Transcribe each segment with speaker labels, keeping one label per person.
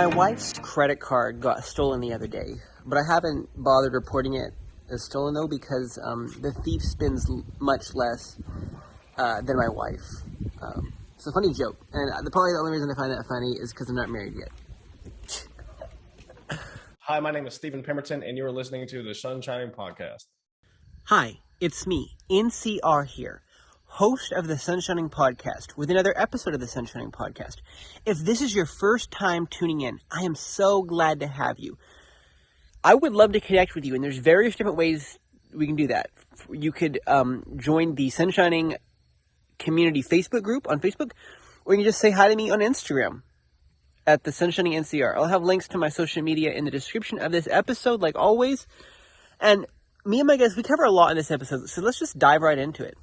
Speaker 1: My wife's credit card got stolen the other day, but I haven't bothered reporting it as stolen though because the thief spends much less than my wife. It's a funny joke, and probably the only reason I find that funny is because I'm not married yet.
Speaker 2: Hi, my name is Stephen Pemberton, and you are listening to the Sunshine Podcast.
Speaker 1: Hi, it's me, NCR here, host of the Sunshining Podcast, with another episode of the Sunshining Podcast. If this is your first time tuning in, I am so glad to have you. I would love to connect with you, and there's various different ways we can do that. You could join the Sunshining Community Facebook group on Facebook, or you can just say hi to me on Instagram at the Sunshining NCR. I'll have links to my social media in the description of this episode, like always. And me and my guests, we cover a lot in this episode, so let's just dive right into it.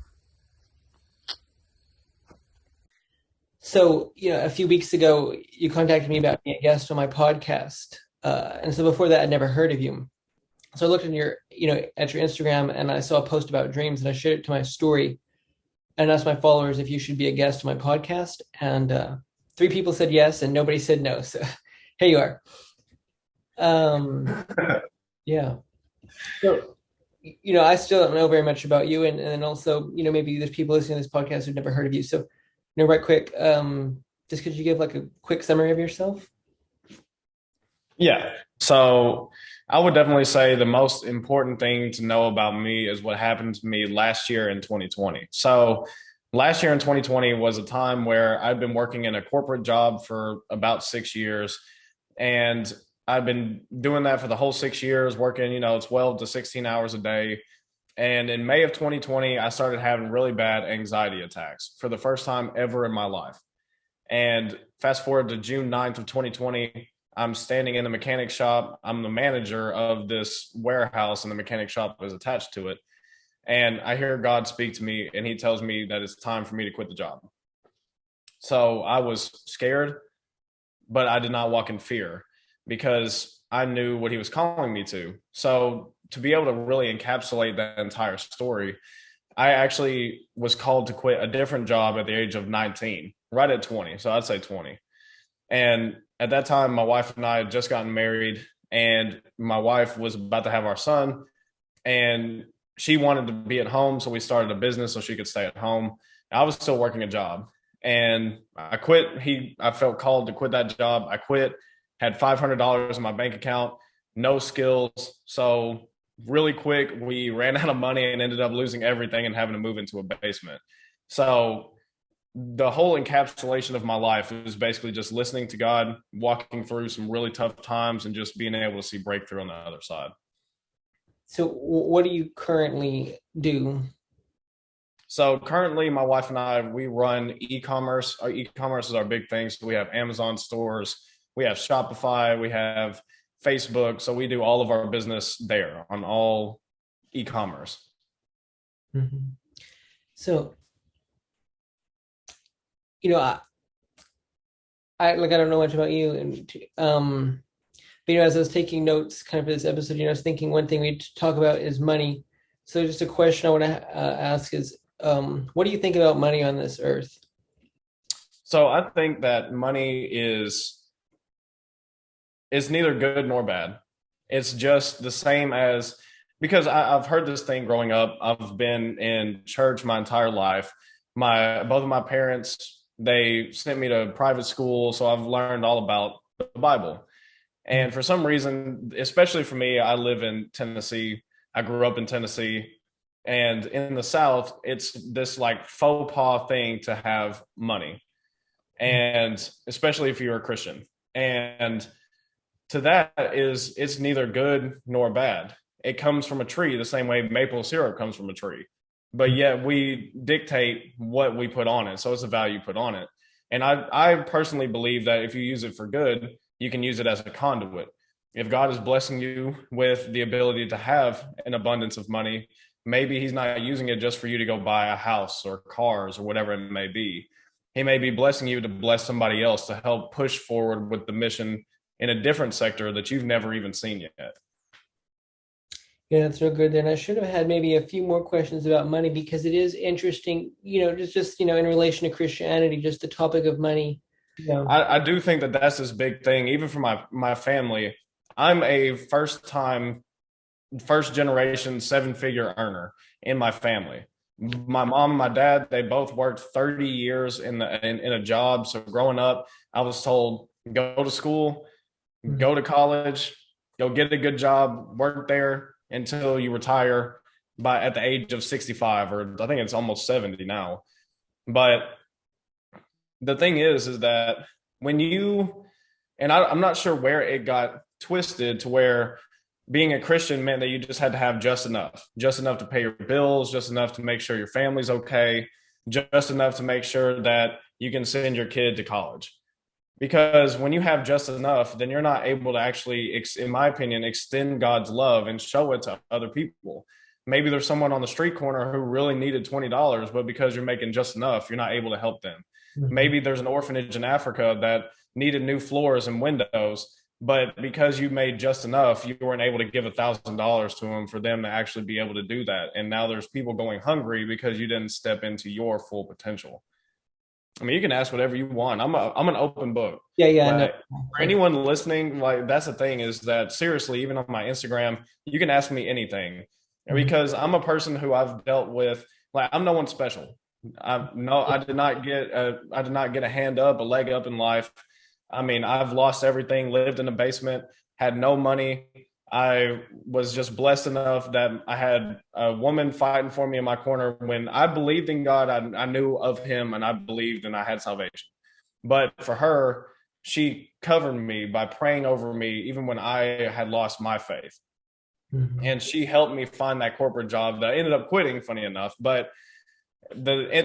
Speaker 1: So, a few weeks ago, you contacted me about being a guest on my podcast. And so before that, I'd never heard of you. So I looked at your Instagram and I saw a post about dreams and I shared it to my story and asked my followers if you should be a guest on my podcast. And 3 people said yes and nobody said no. So here you are. Yeah. So, I still don't know very much about you. And then also, maybe there's people listening to this podcast who've never heard of you. So, right quick, just could you give like a quick summary of yourself?
Speaker 2: Yeah. So I would definitely say the most important thing to know about me is what happened to me last year in 2020. So last year in 2020 was a time where I'd been working in a corporate job for about 6 years. And I've been doing that for the whole 6 years, working, 12 to 16 hours a day. And in May of 2020, I started having really bad anxiety attacks for the first time ever in my life. And fast forward to June 9th of 2020, I'm standing in the mechanic shop. I'm the manager of this warehouse and the mechanic shop is attached to it. And I hear God speak to me and he tells me that it's time for me to quit the job. So I was scared, but I did not walk in fear because I knew what he was calling me to. So to be able to really encapsulate that entire story, I actually was called to quit a different job at the age of 19, right at 20. So I'd say 20. And at that time, my wife and I had just gotten married and my wife was about to have our son and she wanted to be at home. So we started a business so she could stay at home. I was still working a job and I quit. I felt called to quit that job. I quit, had $500 in my bank account, no skills. So really quick, we ran out of money and ended up losing everything and having to move into a basement. So the whole encapsulation of my life is basically just listening to God, walking through some really tough times and just being able to see breakthrough on the other side.
Speaker 1: So what do you currently do?
Speaker 2: So currently my wife and I, we run e-commerce. Our e-commerce is our big thing. So we have Amazon stores, we have Shopify, we have Facebook. So we do all of our business there on all e-commerce.
Speaker 1: Mm-hmm. So, I don't know much about you, and but as I was taking notes, kind of for this episode, I was thinking one thing we talk about is money. So, just a question I want to ask is, what do you think about money on this earth?
Speaker 2: So, I think that money is neither good nor bad. It's just the same as, because I've heard this thing growing up. I've been in church my entire life. Both of my parents, they sent me to private school, so I've learned all about the Bible. And for some reason, especially for me, I live in Tennessee. I grew up in Tennessee. And in the South, it's this like faux pas thing to have money. And especially if you're a Christian. And to that it's neither good nor bad. It comes from a tree the same way maple syrup comes from a tree. But yet we dictate what we put on it. So it's a value put on it. And I personally believe that if you use it for good, you can use it as a conduit. If God is blessing you with the ability to have an abundance of money, maybe he's not using it just for you to go buy a house or cars or whatever it may be. He may be blessing you to bless somebody else to help push forward with the mission in a different sector that you've never even seen yet.
Speaker 1: Yeah, that's real good. Then I should have had maybe a few more questions about money because it is interesting, just in relation to Christianity, just the topic of money. Yeah.
Speaker 2: I do think that that's this big thing, even for my family. I'm a first generation 7-figure earner in my family. My mom and my dad, they both worked 30 years in a job. So growing up, I was told go to school,
Speaker 1: Mhm.
Speaker 2: go to college, go get a good job, work there until you retire by at the age of 65, or I think it's almost 70 now. But the thing is that when you, and I'm not sure where it got twisted to where being a Christian meant that you just had to have just enough to pay your bills, just enough to make sure your family's okay, just enough to make sure that you can send your kid to college. Because when you have just enough, then you're not able to actually, in my opinion, extend God's love and show it to other people. Maybe there's someone on the street corner who really needed $20, but because you're making just enough, you're not able to help them.
Speaker 1: Mhm.
Speaker 2: Maybe there's an orphanage in Africa that needed new floors and windows, but because you made just enough, you weren't able to give $1,000 to them for them to actually be able to do that. And now there's people going hungry because you didn't step into your full potential. I mean, you can ask whatever you want. I'm an open book.
Speaker 1: Yeah, yeah, no.
Speaker 2: Like for anyone listening, like that's the thing is that seriously, even on my Instagram, you can ask me anything
Speaker 1: Mhm.
Speaker 2: because I'm a person who I've dealt with. Like I'm no one special. I did not get a hand up, a leg up in life. I mean, I've lost everything, lived in a basement, had no money. I was just blessed enough that I had a woman fighting for me in my corner when I believed in God. I knew of Him and I believed and I had salvation. But for her, she covered me by praying over me even when I had lost my faith.
Speaker 1: Mhm.
Speaker 2: And she helped me find that corporate job that I ended up quitting, funny enough. But at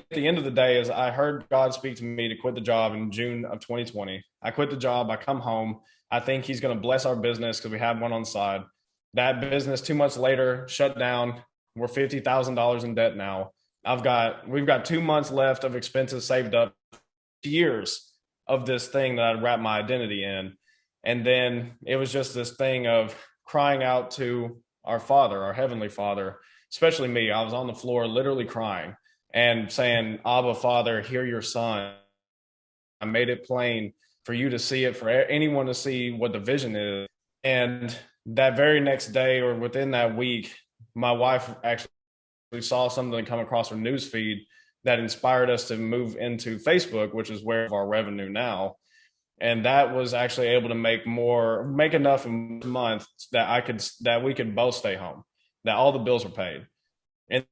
Speaker 2: the end of the day is I heard God speak to me to quit the job in June of 2020. I quit the job. I come home. I think he's going to bless our business because we have one on the side. That business 2 months later shut down. We're $50,000 in debt now. We've got 2 months left of expenses saved up, years of this thing that I wrapped my identity in. And then it was just this thing of crying out to our Father, our Heavenly Father, especially me. I was on the floor literally crying and saying, Abba, Father, hear your son. I made it plain for you to see it, for anyone to see what the vision is. And that very next day or within that week, my wife actually saw something come across her news feed that inspired us to move into Facebook, which is where our revenue now. And that was actually able to make enough in a month that we could both stay home, that all the bills were paid. In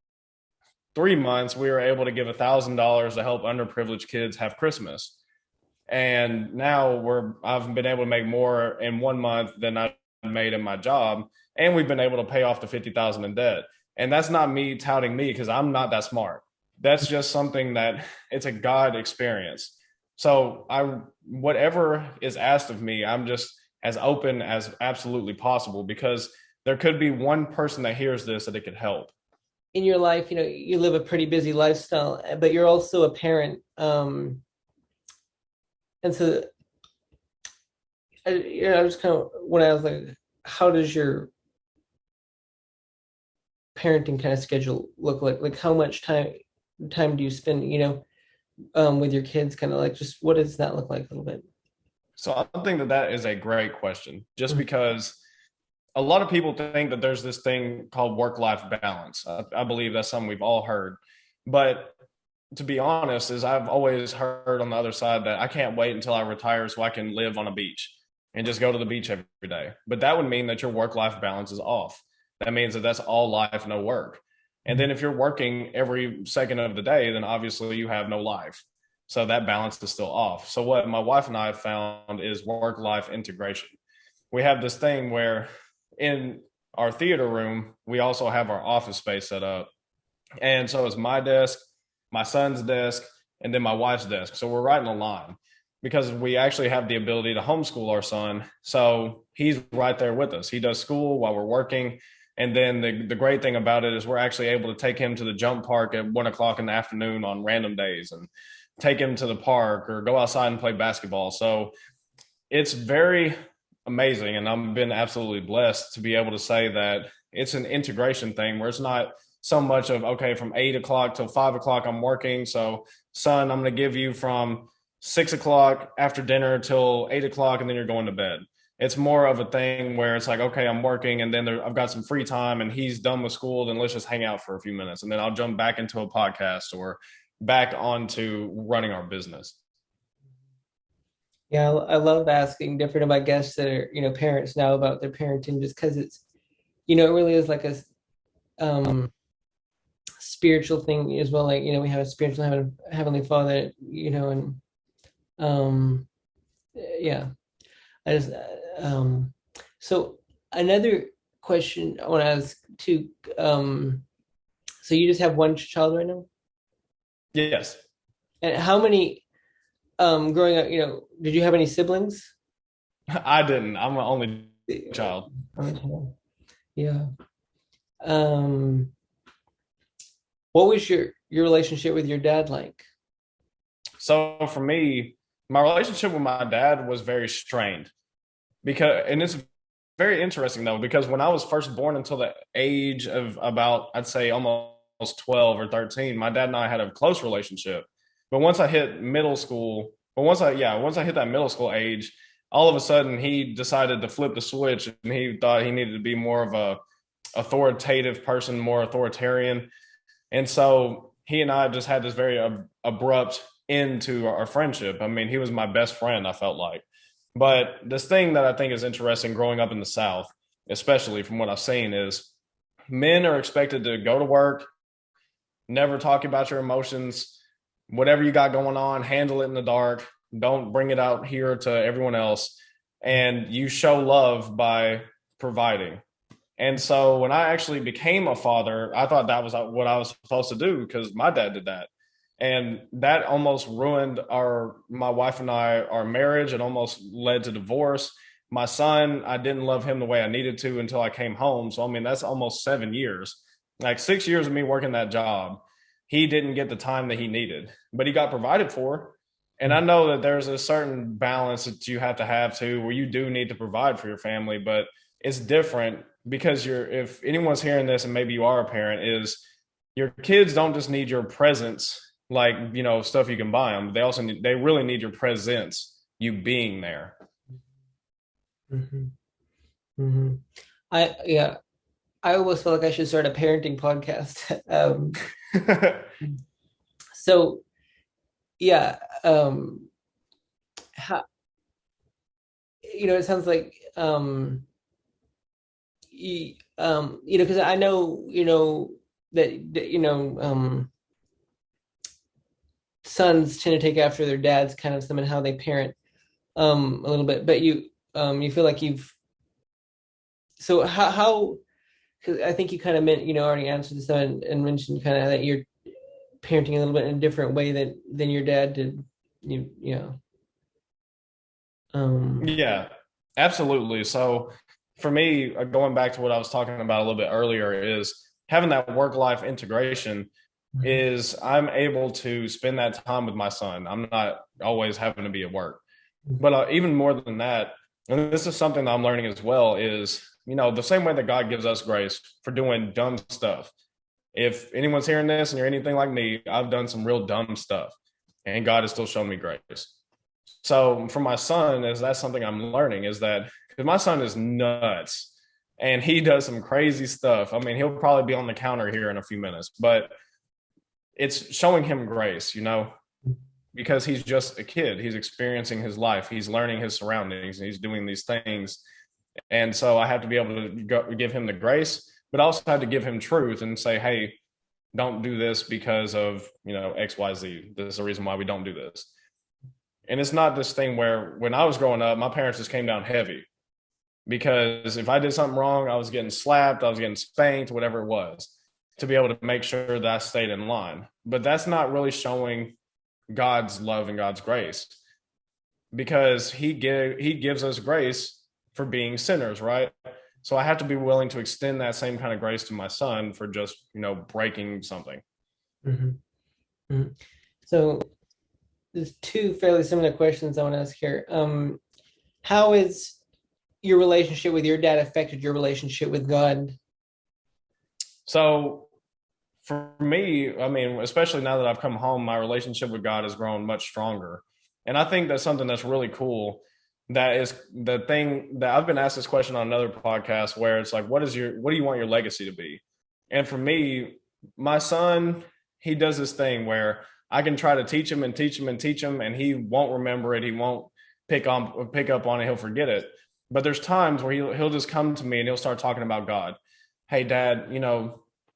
Speaker 2: 3 months, we were able to give $1,000 to help underprivileged kids have Christmas. And now I've been able to make more in 1 month than I made in my job, and we've been able to pay off the 50,000 in debt. And that's not me touting me because I'm not that smart. That's just something that it's a God experience. So whatever is asked of me, I'm just as open as absolutely possible because there could be one person that hears this that it could help.
Speaker 1: In your life, you live a pretty busy lifestyle, but you're also a parent. And so I was kind of when I was like, how does your parenting kind of schedule look like? Like how much time do you spend, with your kids? Kind of like just what does that look like a little bit?
Speaker 2: So I think that that is a great question, just
Speaker 1: Mhm.
Speaker 2: because a lot of people think that there's this thing called work-life balance. I believe that's something we've all heard, but to be honest, is I've always heard on the other side that I can't wait until I retire so I can live on a beach and just go to the beach every day. But that would mean that your work-life balance is off. That means that that's all life, no work. And then if you're working every second of the day, then obviously you have no life. So that balance is still off. So what my wife and I have found is work-life integration. We have this thing where in our theater room, we also have our office space set up. And so it's my desk, my son's desk, and then my wife's desk. So we're right in a line because we actually have the ability to homeschool our son. So he's right there with us. He does school while we're working. And then the great thing about it is we're actually able to take him to the jump park at 1 o'clock in the afternoon on random days and take him to the park or go outside and play basketball. So it's very amazing. And I've been absolutely blessed to be able to say that it's an integration thing where it's not so much of, okay, from 8 o'clock till 5 o'clock, I'm working. So, son, I'm going to give you from 6 o'clock after dinner till 8 o'clock, and then you're going to bed. It's more of a thing where it's like, okay, I'm working, and then I've got some free time, and he's done with school. Then let's just hang out for a few minutes, and then I'll jump back into a podcast or back onto running our business.
Speaker 1: Yeah, I love asking different of my guests that are, parents now about their parenting, just because it's, it really is like a um spiritual thing as well. Like, we have a spiritual heavenly Father, and um yeah, I just so another question I want to ask too, so you just have one child right now?
Speaker 2: Yes.
Speaker 1: And how many growing up, did you have any siblings?
Speaker 2: I didn't. I'm an only child.
Speaker 1: Yeah. Um, what was your relationship with your dad like?
Speaker 2: So for me, my relationship with my dad was very strained because, and it's very interesting though, because when I was first born until the age of about, I'd say almost 12 or 13, my dad and I had a close relationship. But once I hit middle school, once I hit that middle school age, all of a sudden he decided to flip the switch and he thought he needed to be more of a authoritative person, more authoritarian. And so he and I just had this very abrupt end to our friendship. I mean, he was my best friend, I felt like. But this thing that I think is interesting growing up in the South, especially from what I've seen, is men are expected to go to work, never talk about your emotions, whatever you got going on, handle it in the dark. Don't bring it out here to everyone else. And you show love by providing. And so when I actually became a father, I thought that was what I was supposed to do because my dad did that. And that almost ruined my wife and I, our marriage. It almost led to divorce. My son, I didn't love him the way I needed to until I came home. So, I mean, that's almost 7 years, like 6 years of me working that job. He didn't get the time that he needed, but he got provided for. And I know that there's a certain balance that you have to have too, where you do need to provide for your family, but it's different because if anyone's hearing this and maybe you are a parent, is your kids don't just need your presence, like, stuff you can buy them. They really need your presence, you being there.
Speaker 1: Mm-hmm. Mm-hmm. Yeah, I almost feel like I should start a parenting podcast. So yeah, how, it sounds like because I know, that sons tend to take after their dads, kind of some in how they parent, a little bit. But you feel like so how because I think you kind of meant, already answered this and mentioned kind of that you're parenting a little bit in a different way than your dad did. Yeah.
Speaker 2: Yeah, absolutely. So for me, going back to what I was talking about a little bit earlier, is having that work-life integration is I'm able to spend that time with my son. I'm not always having to be at work. But even more than that, and this is something that I'm learning as well, is, the same way that God gives us grace for doing dumb stuff. If anyone's hearing this and you're anything like me, I've done some real dumb stuff and God has still shown me grace. So for my son, is that's something I'm learning, is that because my son is nuts and he does some crazy stuff. I mean, he'll probably be on the counter here in a few minutes, but it's showing him grace, because he's just a kid. He's experiencing his life. He's learning his surroundings. And he's doing these things. And so I have to be able to give him the grace, but also have to give him truth and say, hey, don't do this because of, X, Y, Z. This is the reason why we don't do this. And it's not this thing where when I was growing up, my parents just came down heavy because if I did something wrong, I was getting slapped, I was getting spanked, whatever it was, to be able to make sure that I stayed in line. But that's not really showing God's love and God's grace, because he gives us grace for being sinners, right? So I have to be willing to extend that same kind of grace to my son for just, breaking something.
Speaker 1: Mm-hmm. Mm-hmm. So there's two fairly similar questions I want to ask here. How is your relationship with your dad affected your relationship with God?
Speaker 2: So for me, I mean, especially now that I've come home, my relationship with God has grown much stronger. And I think that's something that's really cool. That is the thing that I've been asked this question on another podcast where it's like, what do you want your legacy to be? And for me, my son, he does this thing where I can try to teach him and teach him and teach him, and he won't remember it. He won't pick up on it. He'll forget it. But there's times where he'll just come to me and he'll start talking about God. Hey, Dad,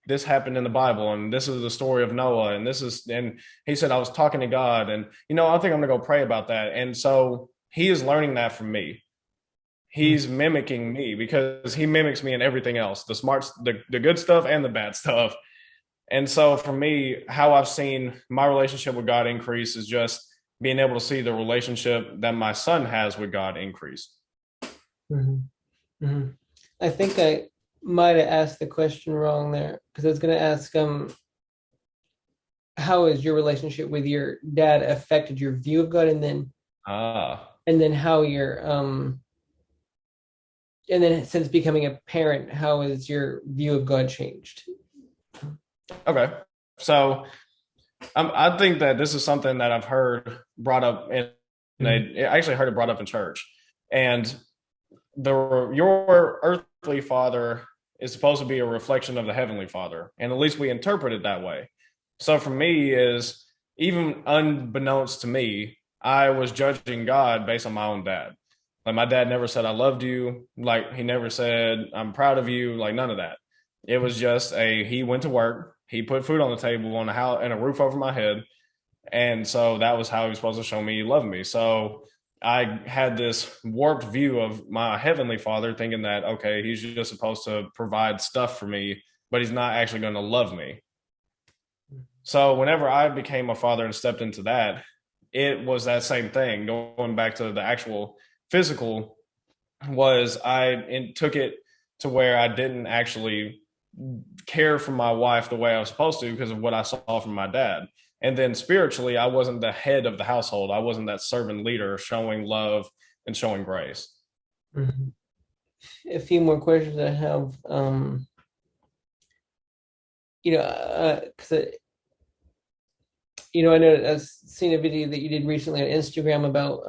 Speaker 2: this happened in the Bible, and this is the story of Noah, and he said I was talking to God, and I think I'm gonna go pray about that. And so he is learning that from me. He's mimicking me because he mimics me in everything else, the smarts, the good stuff and the bad stuff. And so for me, how I've seen my relationship with God increase is just being able to see the relationship that my son has with God increase.
Speaker 1: Mm-hmm. Mm-hmm. I think I might have asked the question wrong there, because I was going to ask, how has your relationship with your dad affected your view of God, and then how your and then since becoming a parent, how has your view of God changed?
Speaker 2: Okay, so I think that this is something that I've heard brought up I actually heard it brought up in church, and your earthly father is supposed to be a reflection of the heavenly Father, and at least we interpret it that way. So for me, is even unbeknownst to me, I was judging God based on my own dad. Like my dad never said I loved you. Like he never said I'm proud of you. Like none of that. It was just he went to work, he put food on the table, on a house, and a roof over my head, and so that was how he was supposed to show me he loved me. So I had this warped view of my heavenly Father, thinking that, okay, he's just supposed to provide stuff for me, but he's not actually going to love me. So whenever I became a father and stepped into that, it was that same thing. Going back to the actual physical, was took it to where I didn't actually care for my wife the way I was supposed to because of what I saw from my dad. And then spiritually, I wasn't the head of the household. I wasn't that servant leader showing love and showing grace.
Speaker 1: Mm-hmm. A few more questions I have. Because I know I've seen a video that you did recently on Instagram about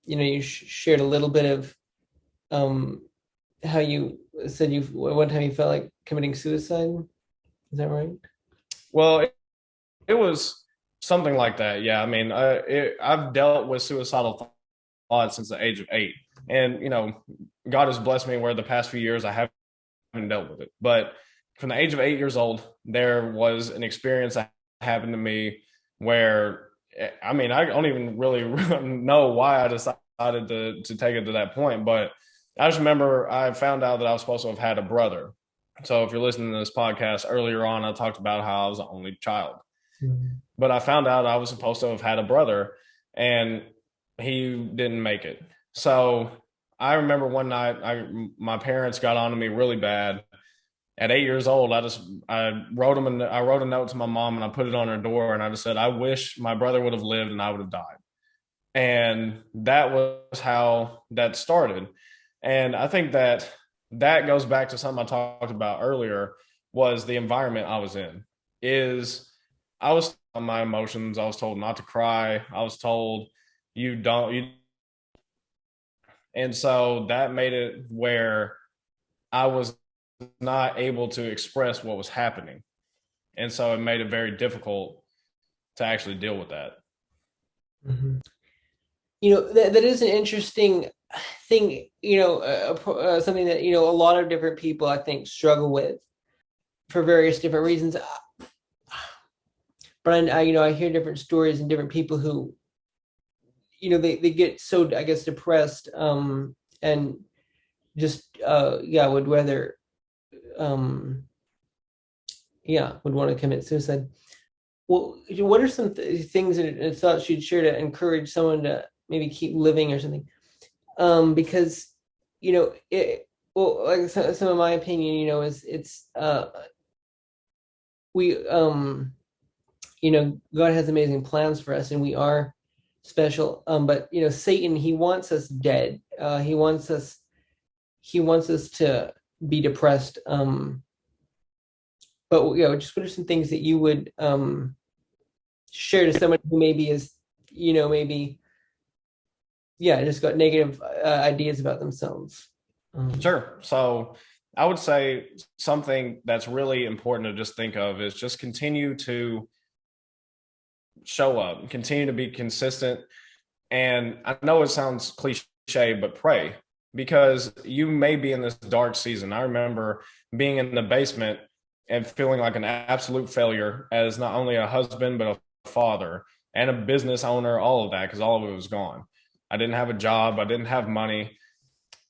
Speaker 1: you shared a little bit of how you said one time you felt like committing suicide. Is that right?
Speaker 2: Well, it was something like that. Yeah. I mean, I've dealt with suicidal thoughts since the age of 8. And, God has blessed me where the past few years I haven't dealt with it. But from the age of 8 years old, there was an experience that happened to me where, I mean, I don't even really know why I decided to take it to that point. But I just remember I found out that I was supposed to have had a brother. So if you're listening to this podcast earlier on, I talked about how I was the only child. Mm-hmm. But I found out I was supposed to have had a brother, and he didn't make it. So I remember one night, my parents got on to me really bad. At 8 years old, I wrote a note to my mom and I put it on her door, and I just said, I wish my brother would have lived and I would have died. And that was how that started. And I think that goes back to something I talked about earlier, was the environment I was in. I was on my emotions. I was told not to cry. I was told and so that made it where I was not able to express what was happening. And so it made it very difficult to actually deal with that.
Speaker 1: Mm-hmm. That is an interesting thing, something that, a lot of different people, I think, struggle with for various different reasons. But I hear different stories and different people who, they get so, I guess, depressed, and just, would rather, would want to commit suicide. Well, what are some things and thoughts you'd share to encourage someone to maybe keep living or something? Because, like some of my opinion, is it's, we, God has amazing plans for us and we are special. But, Satan, he wants us dead. He wants us to be depressed. But, just what are some things that you would, share to someone who maybe is, maybe just got negative ideas about themselves.
Speaker 2: Sure. So I would say something that's really important to just think of is just continue to show up, continue to be consistent. And I know it sounds cliche, but pray, because you may be in this dark season. I remember being in the basement and feeling like an absolute failure as not only a husband, but a father and a business owner, all of that, because all of it was gone. I didn't have a job, I didn't have money.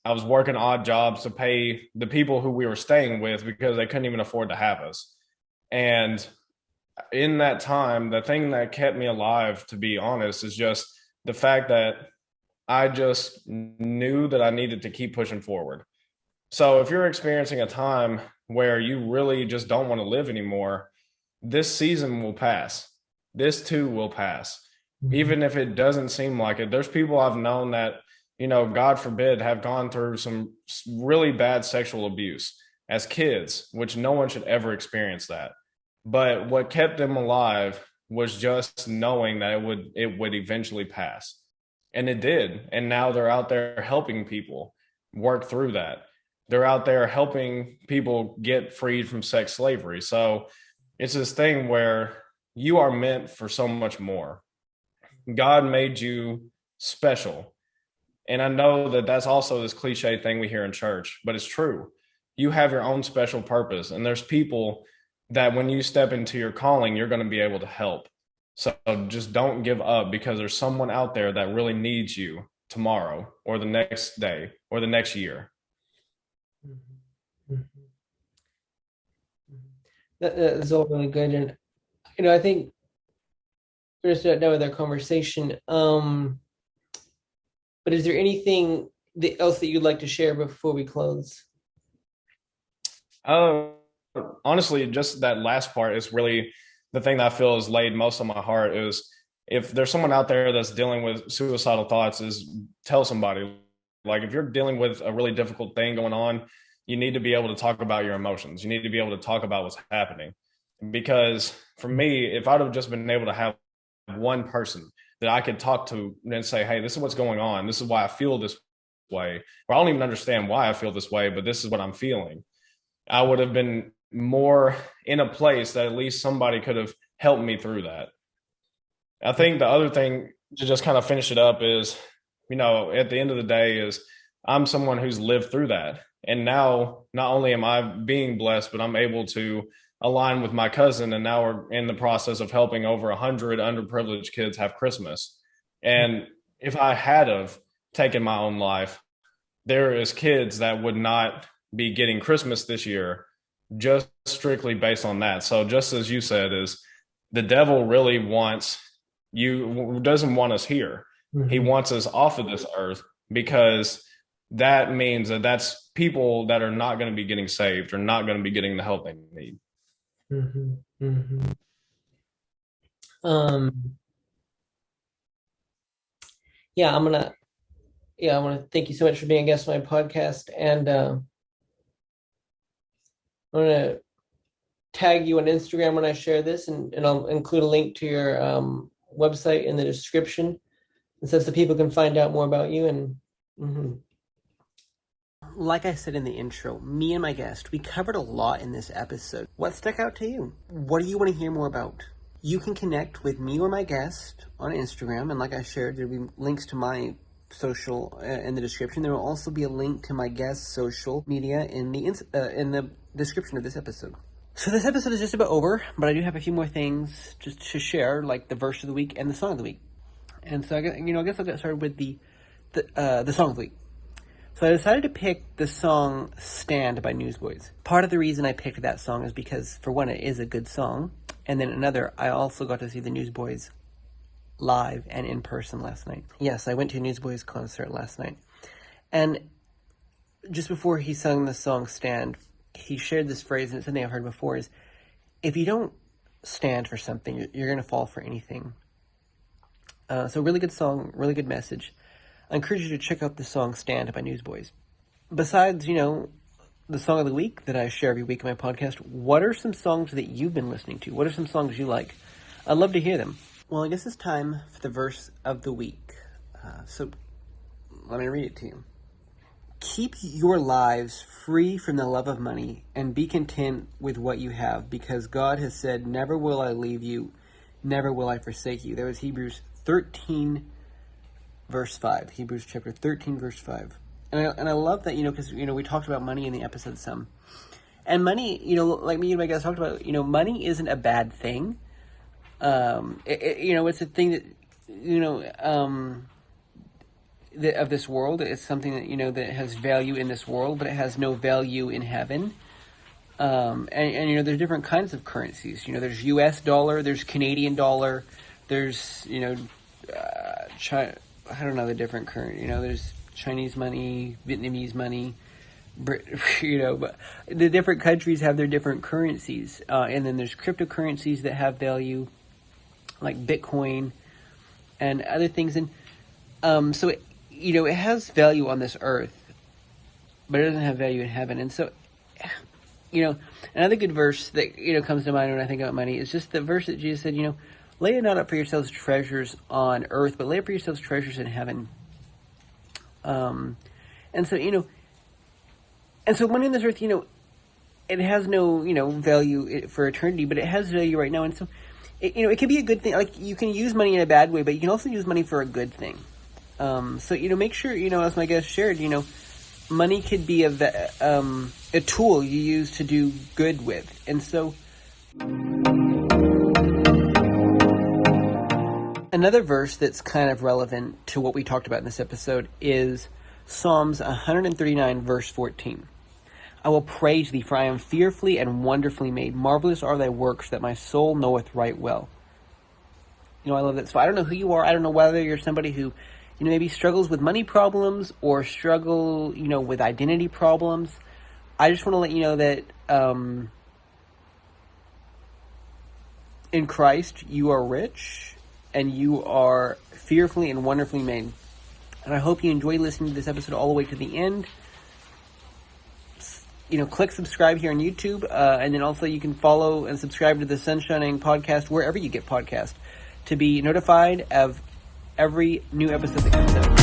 Speaker 2: I was working odd jobs to pay the people who we were staying with because they couldn't even afford to have us. And in that time, the thing that kept me alive, to be honest, is just the fact that I just knew that I needed to keep pushing forward. So if you're experiencing a time where you really just don't want to live anymore, this season will pass. This too will pass. Even if it doesn't seem like it, there's people I've known that, God forbid, have gone through some really bad sexual abuse as kids, which no one should ever experience that. But what kept them alive was just knowing that it would eventually pass. And it did. And now they're out there helping people work through that. They're out there helping people get freed from sex slavery. So it's this thing where you are meant for so much more. God made you special. And I know that that's also this cliche thing we hear in church, but it's true. You have your own special purpose, and there's people that when you step into your calling, you're going to be able to help. So just don't give up, because there's someone out there that really needs you tomorrow or the next day or the next year.
Speaker 1: That's all really good. And, I think we're just done with our conversation. But is there anything else that you'd like to share before we close?
Speaker 2: Uh, Honestly, just that last part is really the thing that I feel has laid most on my heart is if there's someone out there that's dealing with suicidal thoughts, is tell somebody. Like if you're dealing with a really difficult thing going on, you need to be able to talk about your emotions. You need to be able to talk about what's happening. Because for me, if I'd have just been able to have one person that I could talk to and say, hey, this is what's going on. This is why I feel this way. Or I don't even understand why I feel this way, but this is what I'm feeling. I would have been more in a place that at least somebody could have helped me through that. I think the other thing to just kind of finish it up is, at the end of the day is I'm someone who's lived through that. And now not only am I being blessed, but I'm able to align with my cousin. And now we're in the process of helping over 100 underprivileged kids have Christmas. And if I had have taken my own life, there is kids that would not be getting Christmas this year just strictly based on that. So just as you said, is the devil really doesn't want us here. Mm-hmm. He wants us off of this earth, because that means that that's people that are not going to be getting saved or not going to be getting the help they need.
Speaker 1: Mm-hmm. Mm-hmm. Yeah, I want to thank you so much for being a guest on my podcast, and I'm going to tag you on Instagram when I share this, and I'll include a link to your website in the description, and so that people can find out more about you. And like I said in the intro, me and my guest, we covered a lot in this episode. What stuck out to you? What do you want to hear more about? You can connect with me or my guest on Instagram, and like I shared, there'll be links to my social in the description. There will also be a link to my guest's social media in the description of this episode. So this episode is just about over, but I do have a few more things just to share, like the verse of the week and the song of the week. And so I guess I'll get started with the song of the week. So I decided to pick the song "Stand" by Newsboys. Part of the reason I picked that song is because, for one, it is a good song, and then another, I also got to see the Newsboys live and in person last night. Yes, I went to a Newsboys concert last night. And just before he sung the song "Stand," he shared this phrase, and it's something I've heard before, is if you don't stand for something, you're going to fall for anything. So really good song, really good message. I encourage you to check out the song "Stand" by Newsboys. Besides, the song of the week that I share every week on my podcast, what are some songs that you've been listening to? What are some songs you like? I'd love to hear them. Well, I guess it's time for the verse of the week. So Let me read it to you. Keep your lives free from the love of money and be content with what you have, because God has said, never will I leave you, never will I forsake you. That was Hebrews 13, verse 5. Hebrews chapter 13, verse 5. And I love that, because, we talked about money in the episode some. And money, like me and my guys talked about, money isn't a bad thing. It's a thing that, of this world. It's something that, that has value in this world, but it has no value in heaven. And there's different kinds of currencies. There's U.S. dollar, there's Canadian dollar, there's, I don't know the different there's Chinese money, Vietnamese money, but the different countries have their different currencies. And then there's cryptocurrencies that have value, like Bitcoin and other things. And so it has value on this earth, but it doesn't have value in heaven. And so, another good verse that, comes to mind when I think about money is just the verse that Jesus said, lay not up for yourselves treasures on earth, but lay up for yourselves treasures in heaven. And so money on this earth, it has no, value for eternity, but it has value right now. And so, it can be a good thing. Like, you can use money in a bad way, but you can also use money for a good thing. So, make sure, as my guest shared, money could be a tool you use to do good with. And so, another verse that's kind of relevant to what we talked about in this episode is Psalms 139, verse 14. I will praise thee, for I am fearfully and wonderfully made. Marvelous are thy works, that my soul knoweth right well. I love that. So I don't know who you are. I don't know whether you're somebody who, maybe struggles with money problems or struggle, with identity problems. I just want to let you know that in Christ, you are rich and you are fearfully and wonderfully made. And I hope you enjoy listening to this episode all the way to the end. Click subscribe here on YouTube, and then also you can follow and subscribe to the Sunshining Podcast wherever you get podcasts to be notified of every new episode that comes out.